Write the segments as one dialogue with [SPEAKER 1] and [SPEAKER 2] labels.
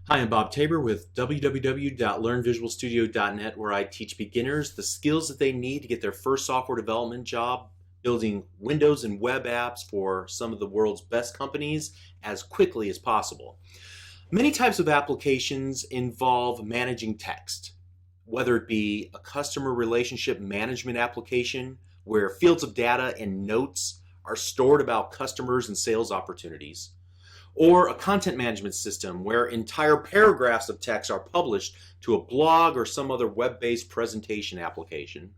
[SPEAKER 1] Hi, I'm Bob Tabor with www.learnvisualstudio.net, where I teach beginners the skills that they need to get their first software development job building Windows and web apps for some of the world's best companies as quickly as possible. Many types of applications involve managing text, whether it be a customer relationship management application where fields of data and notes are stored about customers and sales opportunities, or a content management system where entire paragraphs of text are published to a blog or some other web-based presentation application.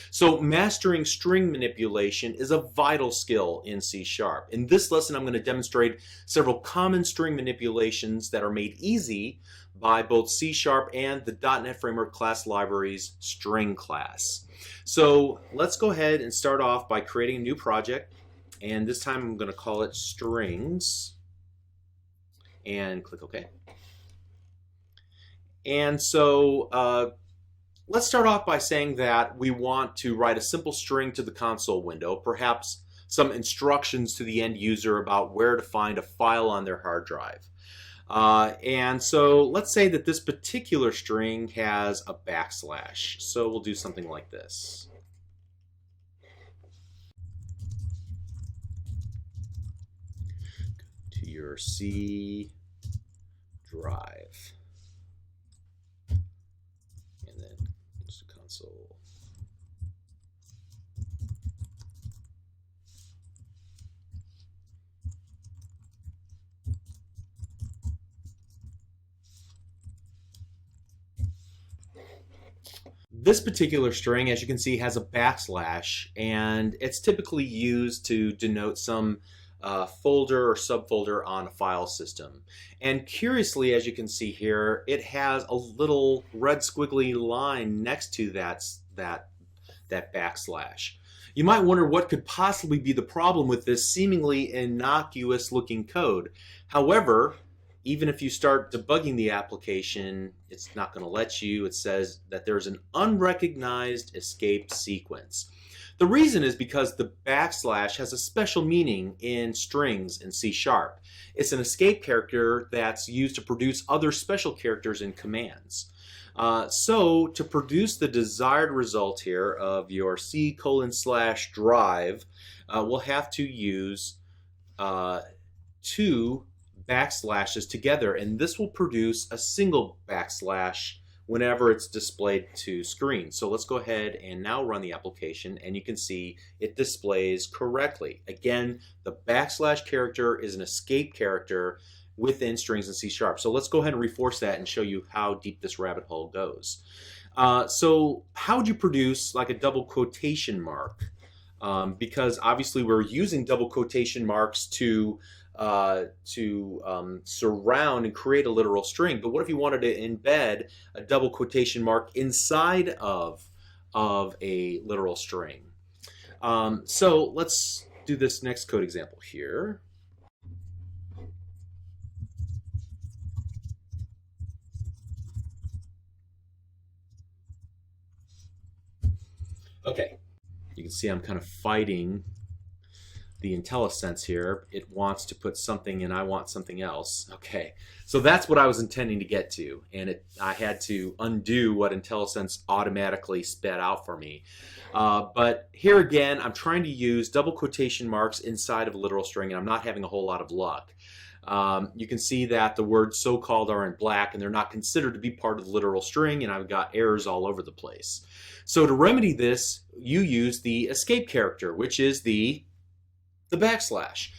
[SPEAKER 1] So mastering string manipulation is a vital skill in C#. In this lesson, I'm going to demonstrate several common string manipulations that are made easy by both C# and the .NET Framework class library's string class. So let's go ahead and start off by creating a new project, and this time I'm going to call it strings. And click OK. And so let's start off by saying that we want to write a simple string to the console window, perhaps some instructions to the end user about where to find a file on their hard drive. And so let's say that this particular string has a backslash. So we'll do something like this. To your C drive, and then just the console. This particular string, as you can see, has a backslash, and it's typically used to denote some folder or subfolder on a file system. And curiously, as you can see here, it has a little red squiggly line next to that backslash. You might wonder what could possibly be the problem with this seemingly innocuous looking code. However, even if you start debugging the application, it's not going to let you. It says that there's an unrecognized escape sequence. The reason is because the backslash has a special meaning in strings in C#. It's an escape character that's used to produce other special characters in commands. So to produce the desired result here of your C:/drive, we'll have to use two backslashes together, and this will produce a single backslash whenever it's displayed to screen. So let's go ahead and now run the application, and you can see it displays correctly. Again, the backslash character is an escape character within strings in C#. So let's go ahead and reforce that and show you how deep this rabbit hole goes. So how would you produce like a double quotation mark? Because obviously we're using double quotation marks to surround and create a literal string. But what if you wanted to embed a double quotation mark inside of a literal string? So let's do this next code example here. Okay, you can see I'm kind of fighting the IntelliSense here. It wants to put something and I want something else. Okay, so that's what I was intending to get to, and I had to undo what IntelliSense automatically spat out for me. But here again, I'm trying to use double quotation marks inside of a literal string, and I'm not having a whole lot of luck. You can see that the words so-called are in black, and they're not considered to be part of the literal string, and I've got errors all over the place. So to remedy this, you use the escape character, which is the backslash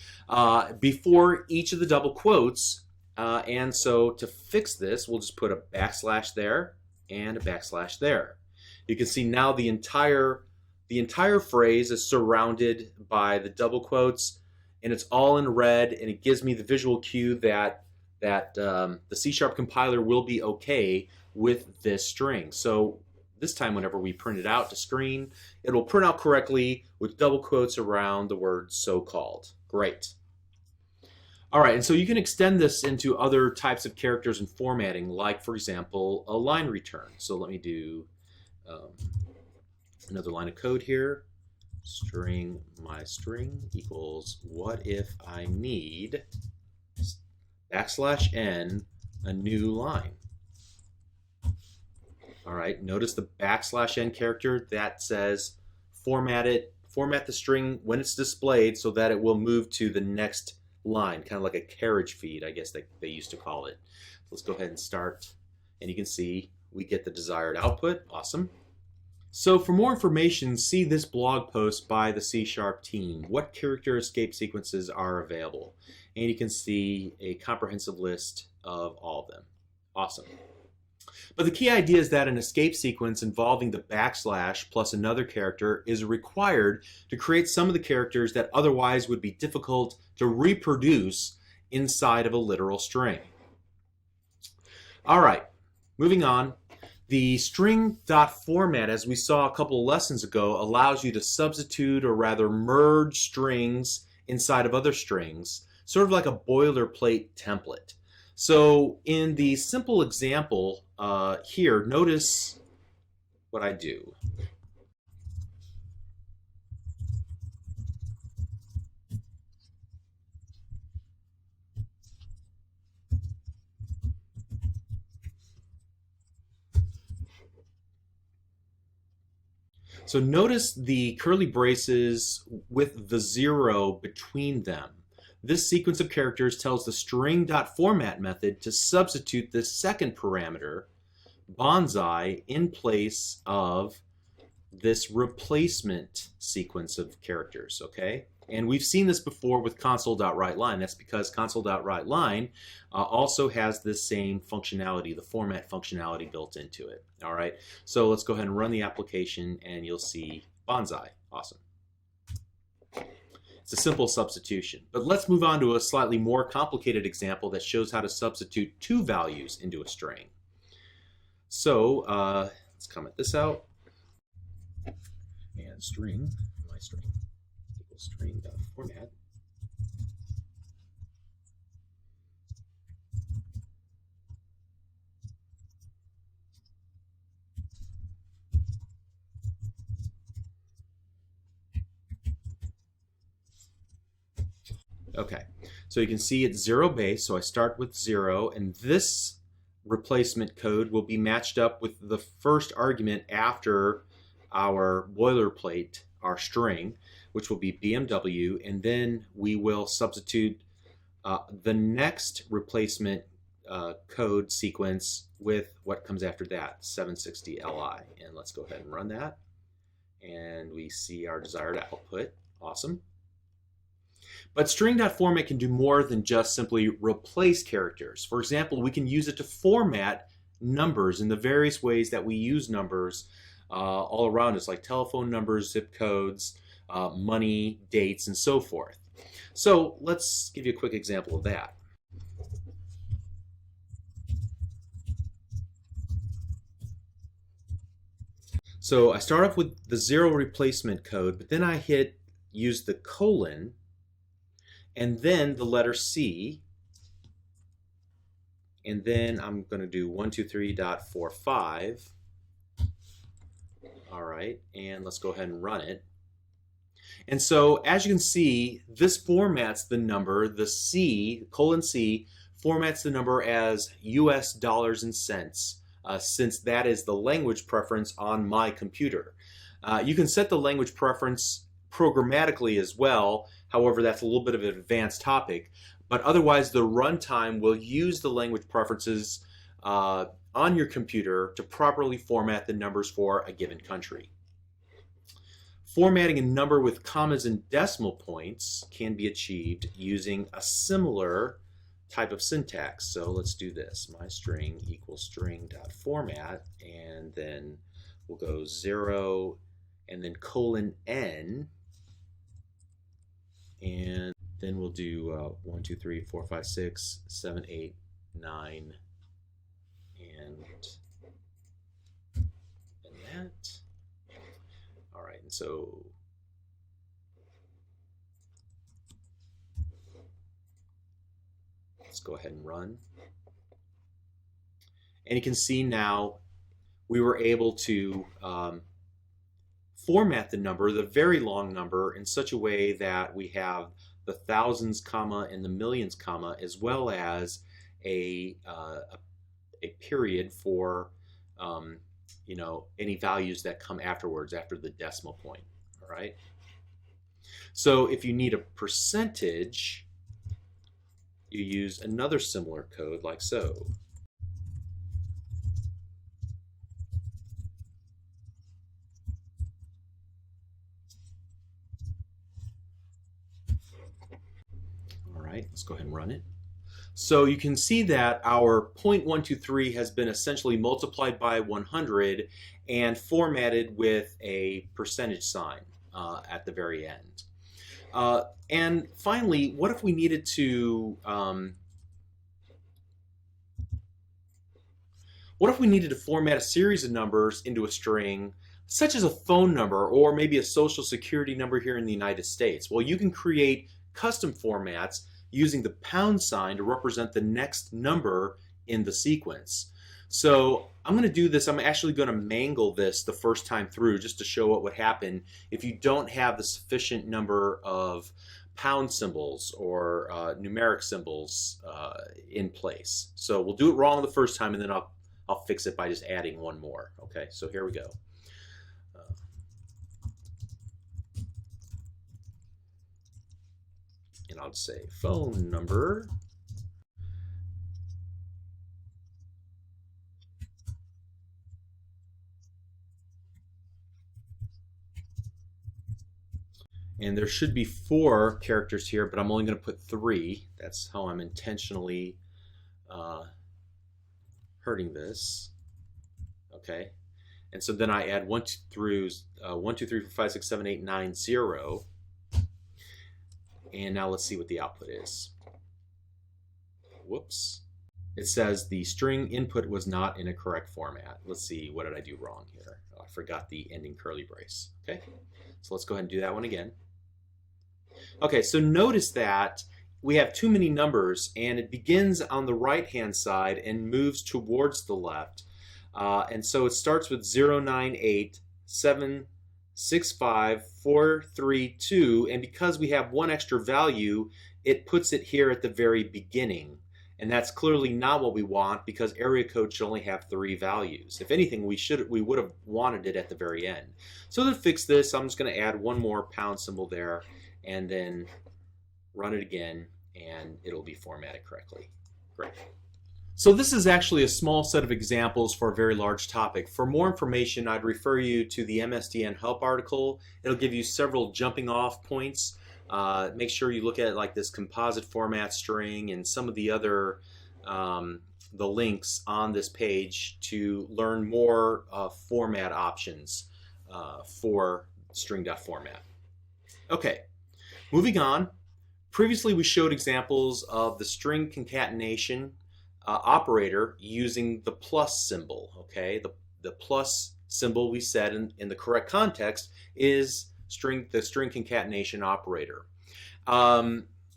[SPEAKER 1] before each of the double quotes, and so to fix this, we'll just put a backslash there and a backslash there. You can see now the entire phrase is surrounded by the double quotes, and it's all in red, and it gives me the visual cue that the C# compiler will be okay with this string. So this time, whenever we print it out to screen, it will print out correctly with double quotes around the word so-called. Great. All right, and so you can extend this into other types of characters and formatting, like, for example, a line return. So let me do another line of code here. String my string equals what if I need \n a new line. All right, notice the \n character that says format the string when it's displayed so that it will move to the next line, kind of like a carriage feed, I guess they used to call it. Let's go ahead and start, and you can see we get the desired output. Awesome. So for more information, see this blog post by the C# team. What character escape sequences are available? And you can see a comprehensive list of all of them. Awesome. But the key idea is that an escape sequence involving the \/ plus another character is required to create some of the characters that otherwise would be difficult to reproduce inside of a literal string. All right, moving on. The string.format, as we saw a couple of lessons ago, allows you to substitute or rather merge strings inside of other strings, sort of like a boilerplate template. So in the simple example here, notice what I do. So notice the curly braces with the 0 between them. This sequence of characters tells the string.format method to substitute this second parameter, bonsai, in place of this replacement sequence of characters, okay? And we've seen this before with console.writeLine. That's because console.writeLine also has this same functionality, the format functionality built into it. All right, so let's go ahead and run the application and you'll see bonsai. Awesome. It's a simple substitution. But let's move on to a slightly more complicated example that shows how to substitute two values into a string. So let's comment this out. And string, my string, equals string.format. Okay, so you can see it's 0 base, so I start with 0, and this replacement code will be matched up with the first argument after our boilerplate, our string, which will be BMW, and then we will substitute the next replacement code sequence with what comes after that, 760 LI. And let's go ahead and run that. And we see our desired output. Awesome. But string.format can do more than just simply replace characters. For example, we can use it to format numbers in the various ways that we use numbers all around us, like telephone numbers, zip codes, money, dates, and so forth. So let's give you a quick example of that. So I start off with the 0 replacement code, but then I use the colon, and then the letter C, and then I'm going to do 123.45. All right, and let's go ahead and run it. And so as you can see, this formats the number, the C, colon C, formats the number as US dollars and cents, since that is the language preference on my computer. You can set the language preference programmatically as well. However, that's a little bit of an advanced topic. But otherwise, the runtime will use the language preferences on your computer to properly format the numbers for a given country. Formatting a number with commas and decimal points can be achieved using a similar type of syntax. So let's do this. My string equals string.format, and then we'll go 0 and then colon n, and then we'll do 1, 2, 3, 4, 5, 6, 7, 8, 9, and that. All right, and so let's go ahead and run. And you can see now we were able to format the number, the very long number, in such a way that we have the thousands comma and the millions comma, as well as a period for you know, any values that come afterwards after the decimal point. All right. So if you need a percentage, you use another similar code like so. All right, let's go ahead and run it. So you can see that our 0.123 has been essentially multiplied by 100 and formatted with a percentage sign at the very end. And finally, what if we needed to format a series of numbers into a string, such as a phone number or maybe a social security number here in the United States? Well, you can create custom formats using the pound sign to represent the next number in the sequence. So I'm going to do this. I'm actually going to mangle this the first time through just to show what would happen if you don't have the sufficient number of pound symbols or numeric symbols in place. So we'll do it wrong the first time, and then I'll fix it by just adding one more. Okay, so here we go. And I'll just say phone number. And there should be 4 characters here, but I'm only going to put 3. That's how I'm intentionally hurting this. Okay. And so then I add 1, 2, 3, 4, 5, 6, 7, 8, 9, 0. And now let's see what the output is. Whoops. It says the string input was not in a correct format. Let's see, what did I do wrong here? Oh, I forgot the ending curly brace. Okay, so let's go ahead and do that one again. Okay, so notice that we have too many numbers, and it begins on the right-hand side and moves towards the left. And so it starts with 0, 9, 8, 7, 6, 5, 4, 3, 2, and because we have one extra value, it puts it here at the very beginning. And that's clearly not what we want, because area code should only have 3 values. If anything, we would have wanted it at the very end. So to fix this, I'm just going to add one more pound symbol there, and then run it again, and it'll be formatted correctly. Great. So this is actually a small set of examples for a very large topic. For more information, I'd refer you to the MSDN help article. It'll give you several jumping off points. Make sure you look at like this composite format string and some of the other the links on this page to learn more format options for string.format. Okay, moving on. Previously we showed examples of the string concatenation operator using the plus symbol. Okay, the plus symbol we said in the correct context is the string concatenation operator.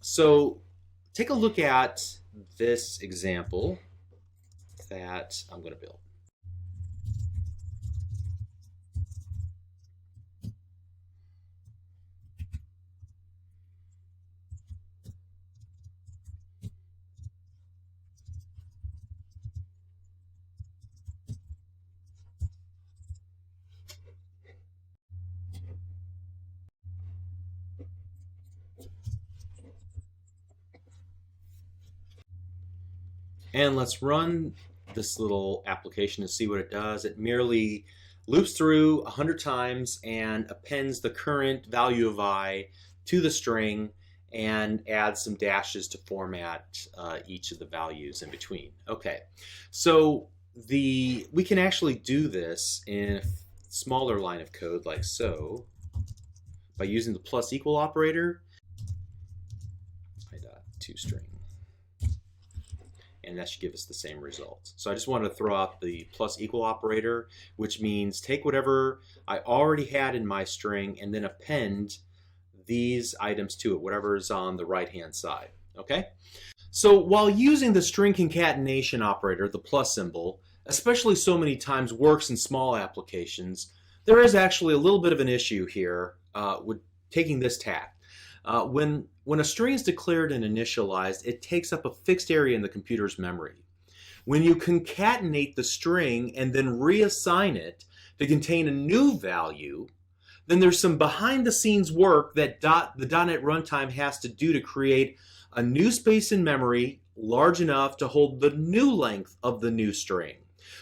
[SPEAKER 1] So take a look at this example that I'm going to build. And let's run this little application to see what it does. It merely loops through 100 times and appends the current value of I to the string and adds some dashes to format each of the values in between. Okay, so we can actually do this in a smaller line of code like so by using the plus equal operator. I.toString. And that should give us the same result. So I just wanted to throw out the plus equal operator, which means take whatever I already had in my string and then append these items to it, whatever is on the right-hand side. Okay? So while using the string concatenation operator, the plus symbol, especially so many times works in small applications, there is actually a little bit of an issue here with taking this tack. When a string is declared and initialized, it takes up a fixed area in the computer's memory. When you concatenate the string and then reassign it to contain a new value, then there's some behind-the-scenes work that the .NET runtime has to do to create a new space in memory large enough to hold the new length of the new string.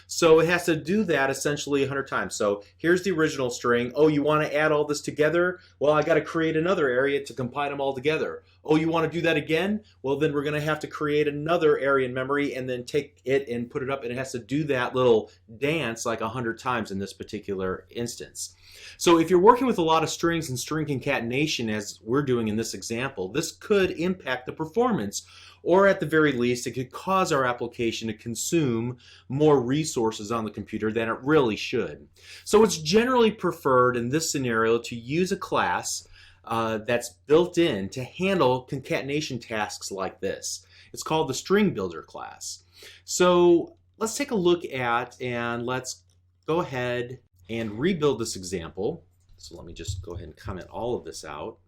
[SPEAKER 1] So it has to do that essentially 100 times. So here's the original string. Oh, you want to add all this together? Well, I got to create another area to combine them all together. Oh, you want to do that again? Well, then we're going to have to create another area in memory and then take it and put it up. And it has to do that little dance like 100 times in this particular instance. So if you're working with a lot of strings and string concatenation, as we're doing in this example, this could impact the performance, or at the very least, it could cause our application to consume more resources on the computer than it really should. So it's generally preferred in this scenario to use a class that's built in to handle concatenation tasks like this. It's called the StringBuilder class. So let's take a look at, and let's go ahead and rebuild this example. So let me just go ahead and comment all of this out.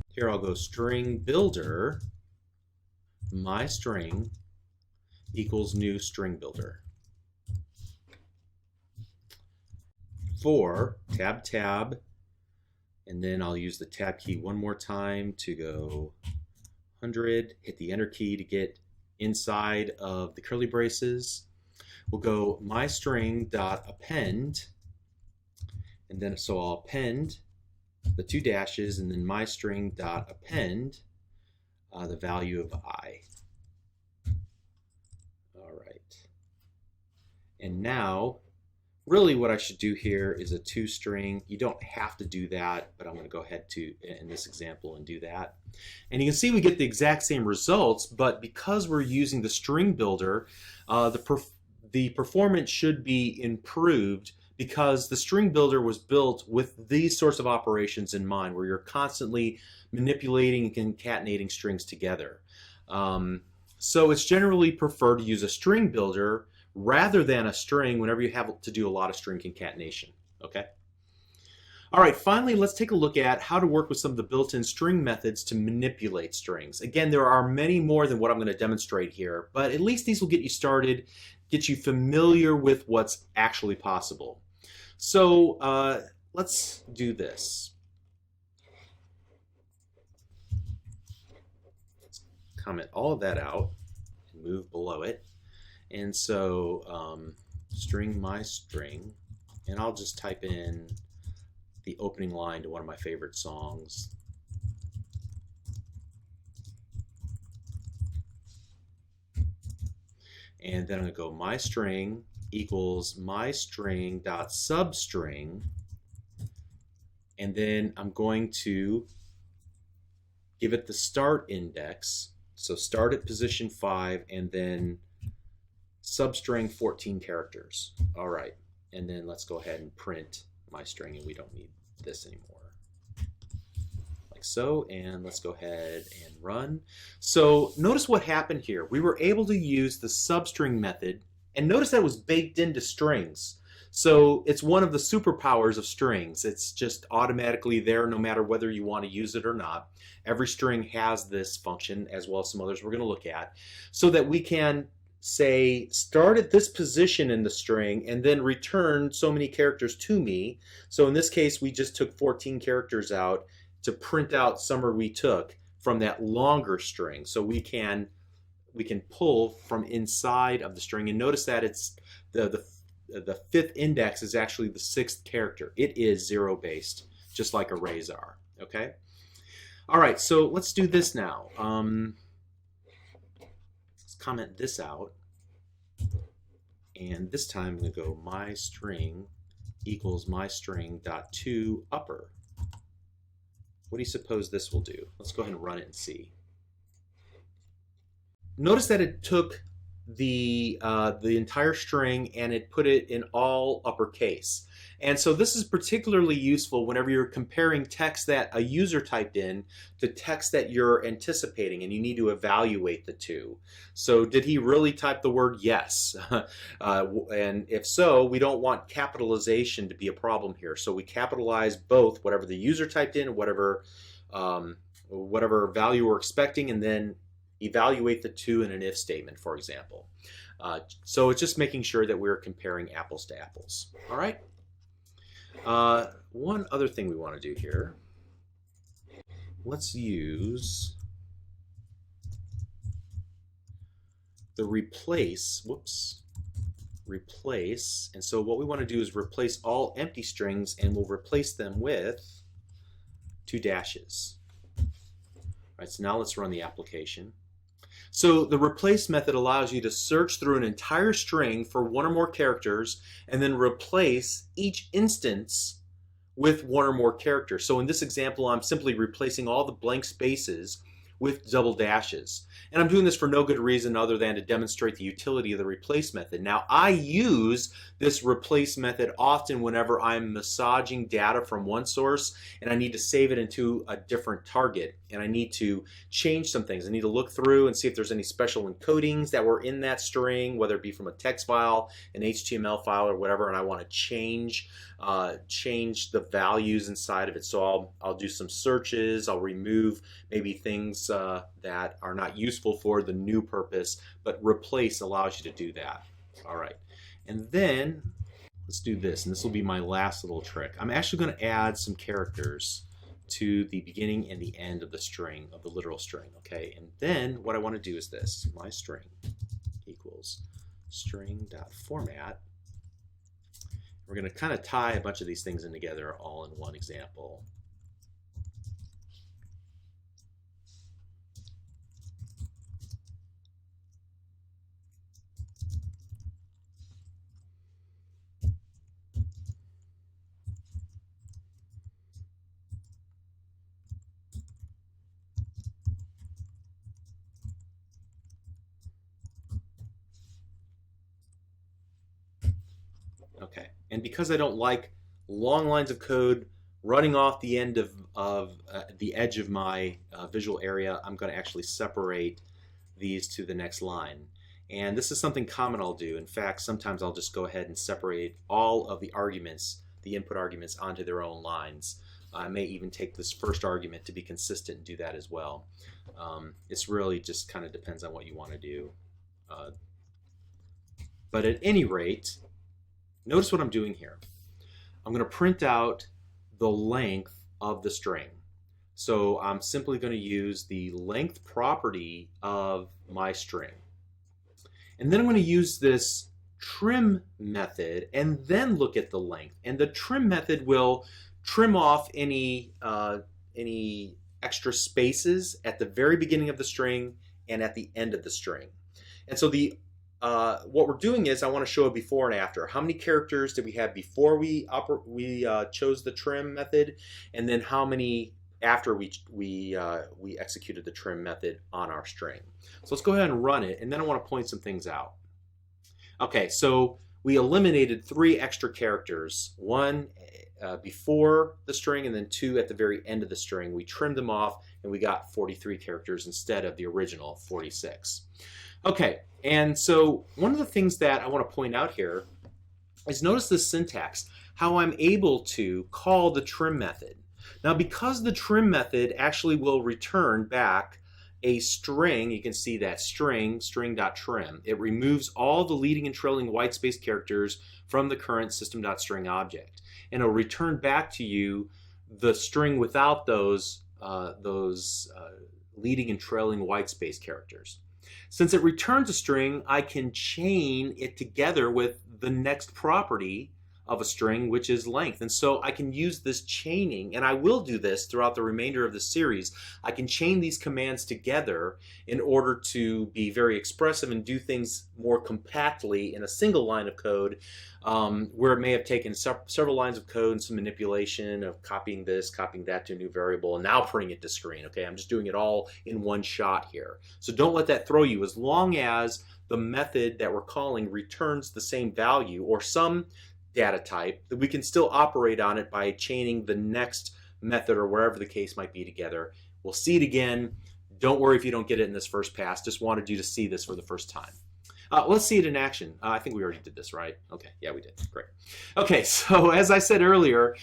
[SPEAKER 1] Here I'll go StringBuilder, my string equals new StringBuilder. For tab tab, and then I'll use the tab key one more time to go 100, hit the enter key to get inside of the curly braces. We'll go mystring.append, and then so I'll append the two dashes and then mystring.append the value of I. All right. And now, really what I should do here is a toString. You don't have to do that, but I'm going to go ahead to, in this example, and do that. And you can see we get the exact same results, but because we're using the StringBuilder, the performance should be improved because the StringBuilder was built with these sorts of operations in mind, where you're constantly manipulating and concatenating strings together. So it's generally preferred to use a StringBuilder rather than a string whenever you have to do a lot of string concatenation. Okay? All right, finally, let's take a look at how to work with some of the built-in string methods to manipulate strings. Again, there are many more than what I'm going to demonstrate here, but at least these will get you started, get you familiar with what's actually possible. So let's do this. Let's comment all of that out and move below it. And so string my string, and I'll just type in the opening line to one of my favorite songs. And then I'm going to go my string equals my string dot substring, and then I'm going to give it the start index. So start at position 5 and then substring 14 characters. All right, and then let's go ahead and print my string, and we don't need this anymore. Like so, and let's go ahead and run. So notice what happened here. We were able to use the substring method, and notice that was baked into strings. So it's one of the superpowers of strings. It's just automatically there no matter whether you want to use it or not. Every string has this function, as well as some others we're going to look at, so that we can say start at this position in the string and then return so many characters to me. So in this case, we just took 14 characters out to print out somewhere we took from that longer string. So we can pull from inside of the string, and notice that it's the fifth index is actually the 6th character. It is 0 based, just like arrays are. Okay. All right. So let's do this now. Let's comment this out, and this time I'm going to go my string equals my string dot to upper. What do you suppose this will do? Let's go ahead and run it and see. Notice that it took the entire string and it put it in all uppercase. And so this is particularly useful whenever you're comparing text that a user typed in to text that you're anticipating, and you need to evaluate the two. So did he really type the word yes? And if so, we don't want capitalization to be a problem here. So we capitalize both whatever the user typed in and whatever whatever value we're expecting, and then evaluate the two in an if statement, for example. So it's just making sure that we're comparing apples to apples. All right. One other thing we want to do here. Let's use the replace. Replace. And so what we want to do is replace all empty strings, and we'll replace them with 2 dashes. All right. So now let's run the application. So the replace method allows you to search through an entire string for one or more characters and then replace each instance with one or more characters. So in this example, I'm simply replacing all the blank spaces with double dashes. And I'm doing this for no good reason other than to demonstrate the utility of the replace method. Now, I use this replace method often whenever I'm massaging data from one source and I need to save it into a different target, and I need to change some things. I need to look through and see if there's any special encodings that were in that string, whether it be from a text file, an HTML file, or whatever, and I want to change the values inside of it. So I'll do some searches. I'll remove maybe things that are not useful for the new purpose, but replace allows you to do that. All right, and then let's do this, and this will be my last little trick. I'm actually going to add some characters to the beginning and the end of the string, of the literal string. Okay, and then what I want to do is this: my string equals string.format. We're going to kind of tie a bunch of these things in together all in one example. Okay, and because I don't like long lines of code running off the end of the edge of my visual area, I'm going to actually separate these to the next line. And this is something common I'll do. In fact, sometimes I'll just go ahead and separate all of the arguments, the input arguments, onto their own lines. I may even take this first argument to be consistent and do that as well. It's really just kind of depends on what you want to do. But at any rate, notice what I'm doing here. I'm going to print out the length of the string. So I'm simply going to use the length property of my string. And then I'm going to use this trim method and then look at the length. And the trim method will trim off any extra spaces at the very beginning of the string and at the end of the string. And so what we're doing is I want to show a before and after. How many characters did we have before we chose the trim method, and then how many after we executed the trim method on our string. So let's go ahead and run it, and then I want to point some things out. Okay, so we eliminated 3 extra characters, 1 before the string and then 2 at the very end of the string. We trimmed them off and we got 43 characters instead of the original 46. Okay, and so one of the things that I want to point out here is notice the syntax, how I'm able to call the trim method. Now, because the trim method actually will return back a string, you can see that string.trim. It removes all the leading and trailing white space characters from the current system.string object. And it'll return back to you the string without those leading and trailing white space characters. Since it returns a string, I can chain it together with the next property of a string, which is length. And so I can use this chaining, and I will do this throughout the remainder of the series. I can chain these commands together in order to be very expressive and do things more compactly in a single line of code, where it may have taken several lines of code and some manipulation of copying this, copying that to a new variable, and now putting it to screen. Okay, I'm just doing it all in one shot here. So don't let that throw you. As long as the method that we're calling returns the same value or some data type, that we can still operate on it by chaining the next method or wherever the case might be together. We'll see it again. Don't worry if you don't get it in this first pass. Just wanted you to see this for the first time. Let's see it in action. I think we already did this, right? Okay, yeah, we did. Great. Okay, so as I said earlier,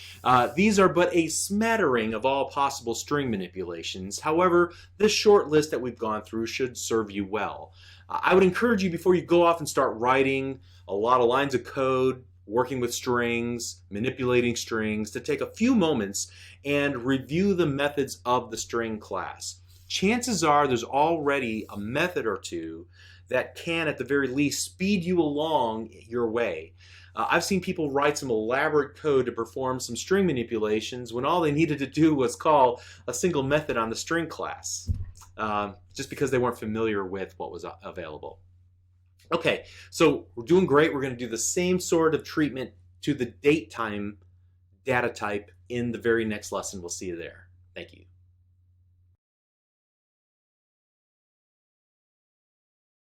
[SPEAKER 1] these are but a smattering of all possible string manipulations. However, this short list that we've gone through should serve you well. I would encourage you, before you go off and start writing a lot of lines of code, working with strings, manipulating strings, to take a few moments and review the methods of the string class. Chances are there's already a method or two that can, at the very least, speed you along your way. I've seen people write some elaborate code to perform some string manipulations when all they needed to do was call a single method on the string class, just because they weren't familiar with what was available. Okay, so we're doing great. We're going to do the same sort of treatment to the date time data type in the very next lesson. We'll see you there. Thank you.